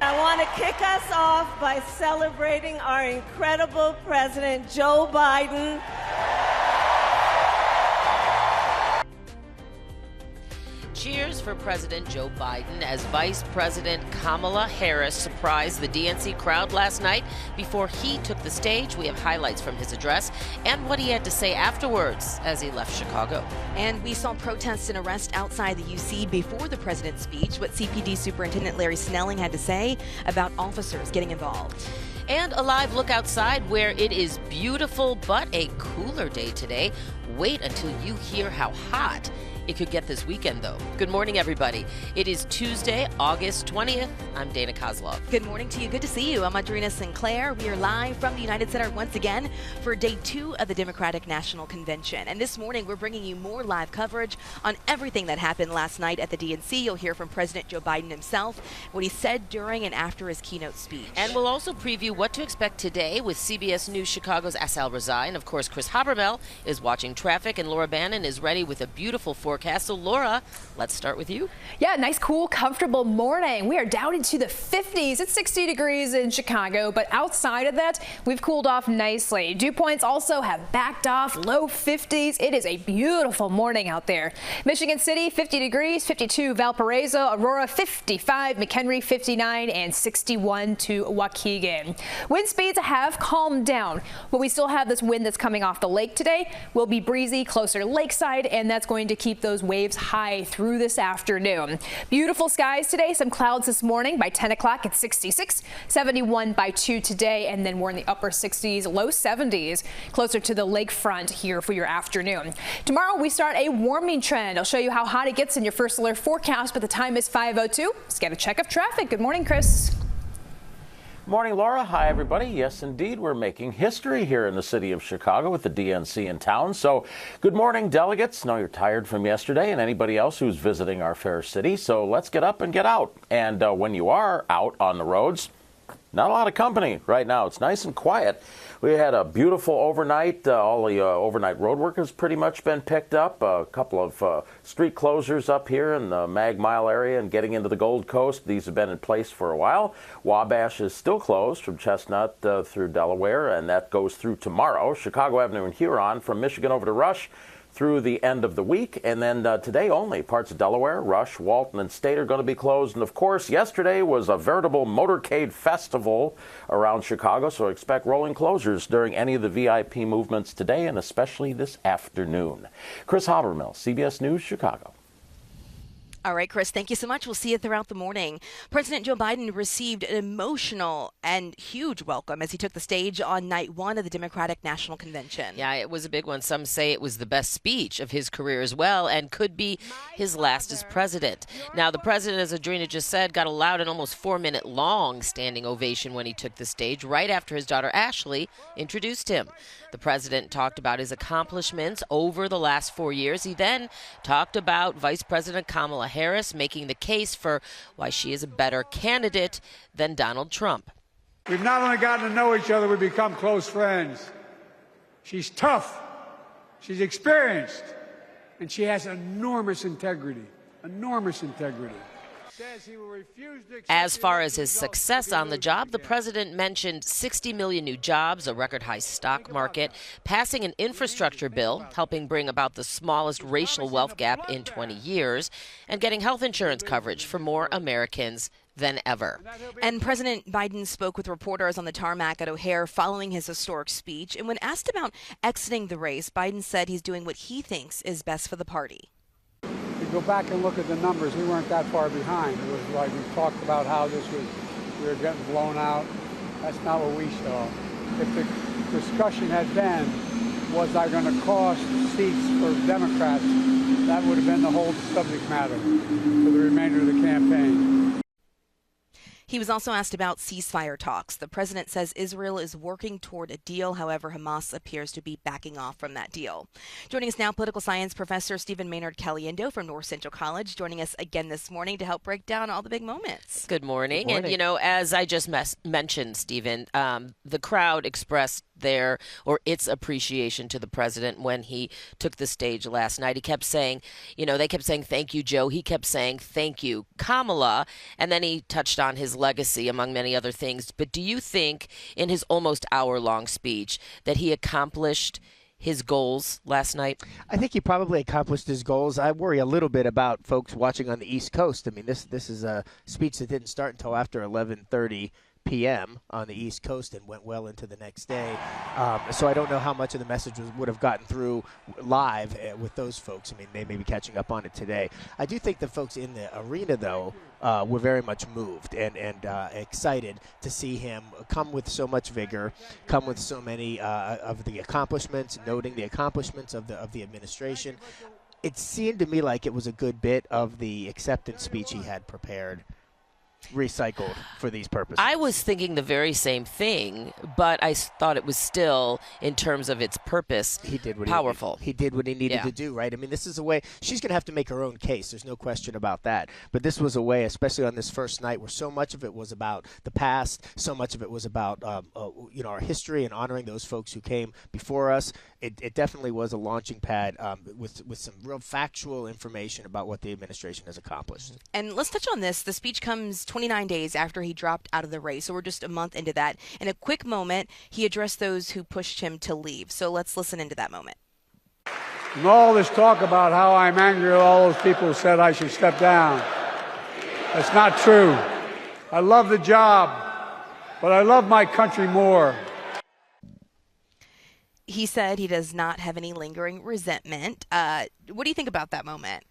I want to kick us off by celebrating our incredible President Joe Biden. Cheers for President Joe Biden as Vice President Kamala Harris surprised the DNC crowd last night before he took the stage. We have highlights from his address and what he had to say afterwards as he left Chicago. And we saw protests and arrests outside the UC before the president's speech, what CPD Superintendent Larry Snelling had to say about officers getting involved. And a live look outside where it is beautiful but a cooler day today. Wait until you hear how hot it could get this weekend, though. Good morning, everybody. It is Tuesday, August 20th. I'm Dana Kozlov. Good morning to you. Good to see you. I'm Adrena Sinclair. We are live from the United Center once again for day 2 of the Democratic National Convention. And this morning, we're bringing you more live coverage on everything that happened last night at the DNC. You'll hear from President Joe Biden himself, what he said during and after his keynote speech. And we'll also preview what to expect today with CBS News Chicago's Asal Razai. And of course, Chris Habermel is watching traffic, and Laura Bannon is ready with a beautiful forecast. So Laura, let's start with you. Yeah, nice, cool, comfortable morning. We are down into the 50s. It's 60 degrees in Chicago, but outside of that, we've cooled off nicely. Dew points also have backed off, low 50s. It is a beautiful morning out there. Michigan City, 50 degrees, 52 Valparaiso, Aurora, 55, McHenry, 59, and 61 to Waukegan. Wind speeds have calmed down, but we still have this wind that's coming off the lake today. Will be breezy closer to lakeside, and that's going to keep those waves high through this afternoon. Beautiful skies today. Some clouds this morning. By 10 o'clock it's 66, 71 by 2 today, and then we're in the upper 60s, low 70s, closer to the lakefront here for your afternoon. Tomorrow we start a warming trend. I'll show you how hot it gets in your first alert forecast, but the time is 5:02. Let's get a check of traffic. Good morning, Chris. Morning, Laura. Hi, everybody. Yes, indeed, we're making history here in the city of Chicago with the DNC in town. So good morning, delegates. Know you're tired from yesterday, and anybody else who's visiting our fair city. So let's get up and get out. And when you are out on the roads, not a lot of company right now. It's nice and quiet. We had a beautiful overnight. All the overnight road work has pretty much been picked up. A couple of street closures up here in the Mag Mile area and getting into the Gold Coast. These have been in place for a while. Wabash is still closed from Chestnut through Delaware, and that goes through tomorrow. Chicago Avenue and Huron from Michigan over to Rush through the end of the week. And then today only, parts of Delaware, Rush, Walton, and State are going to be closed. And of course, yesterday was a veritable motorcade festival around Chicago, so expect rolling closures during any of the VIP movements today and especially this afternoon. Chris Habermel, CBS News, Chicago. All right, Chris, thank you so much. We'll see you throughout the morning. President Joe Biden received an emotional and huge welcome as he took the stage on night 1 of the Democratic National Convention. Yeah, it was a big one. Some say it was the best speech of his career as well and could be his last as president. Now, the president, as Adrena just said, got allowed an almost 4-minute long standing ovation when he took the stage right after his daughter Ashley introduced him. The president talked about his accomplishments over the last 4 years. He then talked about Vice President Kamala Harris making the case for why she is a better candidate than Donald Trump. We've not only gotten to know each other, we've become close friends. She's tough, she's experienced, and she has enormous integrity, enormous integrity. As far as his success on the job, the president mentioned 60 million new jobs, a record-high stock market, passing an infrastructure bill, helping bring about the smallest racial wealth gap in 20 years, and getting health insurance coverage for more Americans than ever. And President Biden spoke with reporters on the tarmac at O'Hare following his historic speech. And when asked about exiting the race, Biden said he's doing what he thinks is best for the party. Go back and look at the numbers. We weren't that far behind. It was like we talked about how we were getting blown out. That's not what we saw. If the discussion had been, was I going to cost seats for Democrats, that would have been the whole subject matter for the remainder of the campaign. He was also asked about ceasefire talks. The president says Israel is working toward a deal. However, Hamas appears to be backing off from that deal. Joining us now, political science professor Stephen Maynard Caliendo from North Central College, joining us again this morning to help break down all the big moments. Good morning. And, you know, as I just mentioned, Stephen, the crowd expressed their or its appreciation to the president when he took the stage last night. He kept saying, they kept saying, thank you, Joe. He kept saying, thank you, Kamala. And then he touched on his legacy, among many other things. But do you think in his almost hour-long speech that he accomplished his goals last night? I think he probably accomplished his goals. I worry a little bit about folks watching on the East Coast. I mean, this is a speech that didn't start until after 11:30 p.m. on the East Coast and went well into the next day. So I don't know how much of the message would have gotten through live with those folks. I mean, they may be catching up on it today. I do think the folks in the arena, though, were very much moved and excited to see him come with so much vigor, come with so many of the accomplishments, noting the accomplishments of the administration. It seemed to me like it was a good bit of the acceptance speech he had prepared recycled for these purposes. I was thinking the very same thing, but I thought it was still, in terms of its purpose, powerful. He did what he needed to do, right? I mean, this is a way, she's going to have to make her own case. There's no question about that. But this was a way, especially on this first night, where so much of it was about the past, so much of it was about our history and honoring those folks who came before us. It definitely was a launching pad with some real factual information about what the administration has accomplished. And let's touch on this. The speech comes 29 days after he dropped out of the race, so we're just a month into that. In a quick moment, he addressed those who pushed him to leave. So let's listen into that moment. And all this talk about how I'm angry at all those people who said I should step down, that's not true. I love the job, but I love my country more. He said he does not have any lingering resentment. What do you think about that moment?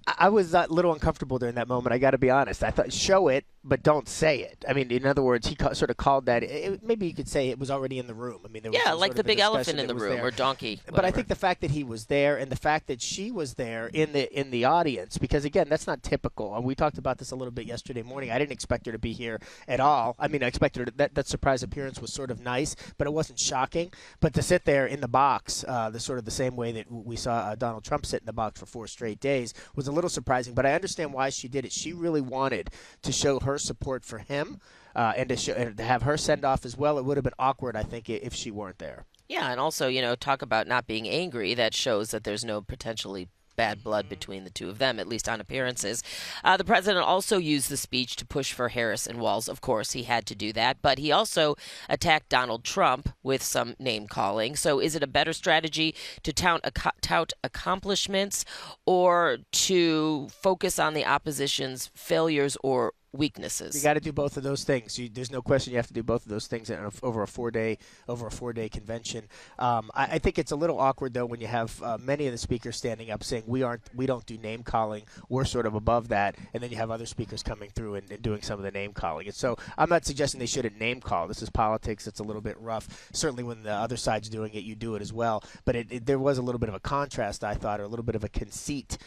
I was a little uncomfortable during that moment. I got to be honest. I thought, show it, but don't say it. I mean, in other words, he sort of called that. Maybe you could say it was already in the room. I mean, there was like the big elephant in the room or donkey. Whatever. But I think the fact that he was there and the fact that she was there in the audience, because again, that's not typical. We talked about this a little bit yesterday morning. I didn't expect her to be here at all. I mean, I expected her that surprise appearance was sort of nice, but it wasn't shocking. But to sit there in the box, the same way that we saw Donald Trump sit in the box for 4 straight days, was a little surprising. But I understand why she did it. She really wanted to show her support for him and to have her send off as well. It would have been awkward, I think, if she weren't there. Yeah, and also, talk about not being angry. That shows that there's no potentially bad blood between the two of them, at least on appearances. The president also used the speech to push for Harris and Walz. Of course, he had to do that, but he also attacked Donald Trump with some name-calling. So is it a better strategy to tout accomplishments or to focus on the opposition's failures or weaknesses? You got to do both of those things. There's no question you have to do both of those things over a 4-day convention. I think it's a little awkward though when you have many of the speakers standing up saying we don't do name calling. We're sort of above that, and then you have other speakers coming through and doing some of the name calling. And so I'm not suggesting they shouldn't name call. This is politics. It's a little bit rough. Certainly when the other side's doing it, you do it as well. But there was a little bit of a contrast, I thought, or a little bit of a conceit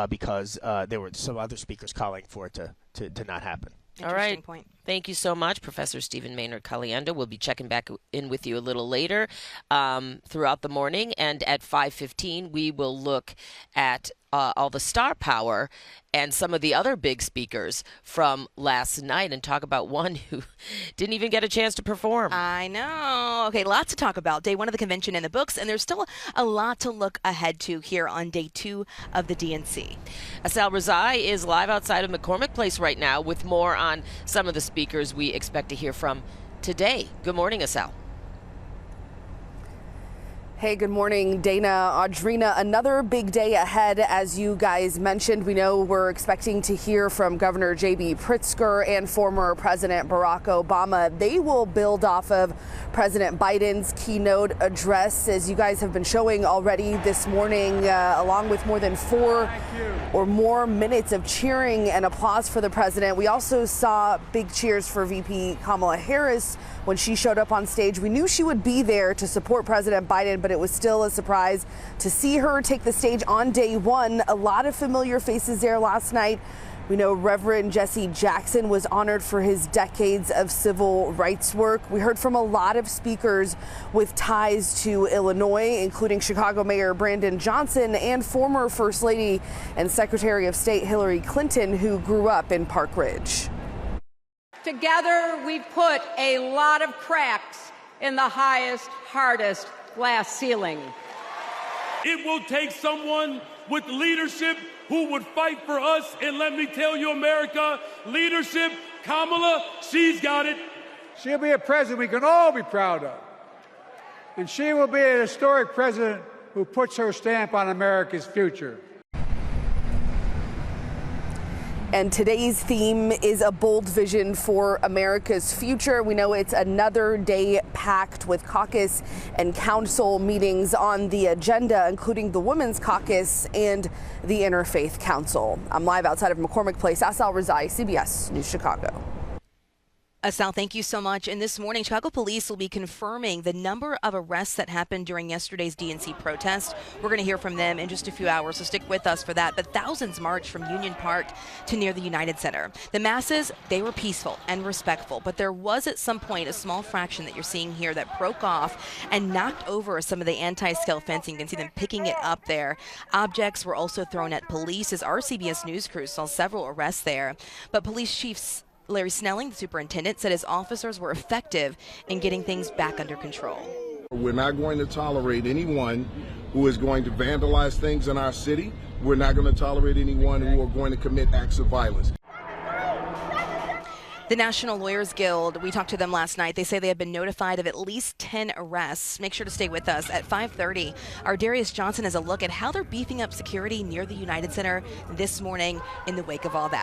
because there were some other speakers calling for it to not happen. All right. Point. Thank you so much, Professor Stephen Maynard Caliendo. We'll be checking back in with you a little later throughout the morning. And at 5:15, we will look at all the star power and some of the other big speakers from last night and talk about one who didn't even get a chance to perform. I know. Okay, lots to talk about. Day 1 of the convention in the books, and there's still a lot to look ahead to here on day 2 of the DNC. Asal Razai is live outside of McCormick Place right now with more on some of the speakers we expect to hear from today. Good morning, Asal. Hey, good morning, Dana, Audrina. Another big day ahead, as you guys mentioned. We know we're expecting to hear from Governor J.B. Pritzker and former President Barack Obama. They will build off of President Biden's keynote address, as you guys have been showing already this morning, along with more than 4 or more minutes of cheering and applause for the president. We also saw big cheers for VP Kamala Harris when she showed up on stage. We knew she would be there to support President Biden, but it was still a surprise to see her take the stage on day 1. A lot of familiar faces there last night. We know Reverend Jesse Jackson was honored for his decades of civil rights work. We heard from a lot of speakers with ties to Illinois, including Chicago Mayor Brandon Johnson and former First Lady and Secretary of State Hillary Clinton, who grew up in Park Ridge. Together, we've put a lot of cracks in the highest, hardest glass ceiling. It will take someone with leadership who would fight for us. And let me tell you, America, leadership, Kamala, she's got it. She'll be a president we can all be proud of. And she will be a historic president who puts her stamp on America's future. And today's theme is a bold vision for America's future. We know it's another day packed with caucus and council meetings on the agenda, including the Women's Caucus and the Interfaith Council. I'm live outside of McCormick Place. Asal Rezai, CBS News Chicago. Asal, thank you so much. And this morning, Chicago police will be confirming the number of arrests that happened during yesterday's DNC protest. We're going to hear from them in just a few hours, so stick with us for that. But thousands marched from Union Park to near the United Center. The masses, they were peaceful and respectful, but there was at some point a small fraction that you're seeing here that broke off and knocked over some of the anti-scale fencing. You can see them picking it up there. Objects were also thrown at police as our CBS News crew saw several arrests there. But police chiefs Larry Snelling, the superintendent, said his officers were effective in getting things back under control. We're not going to tolerate anyone who is going to vandalize things in our city. We're not going to tolerate anyone who are going to commit acts of violence. The National Lawyers Guild, we talked to them last night. They say they have been notified of at least 10 arrests. Make sure to stay with us. At 5:30, our Darius Johnson has a look at how they're beefing up security near the United Center this morning in the wake of all that.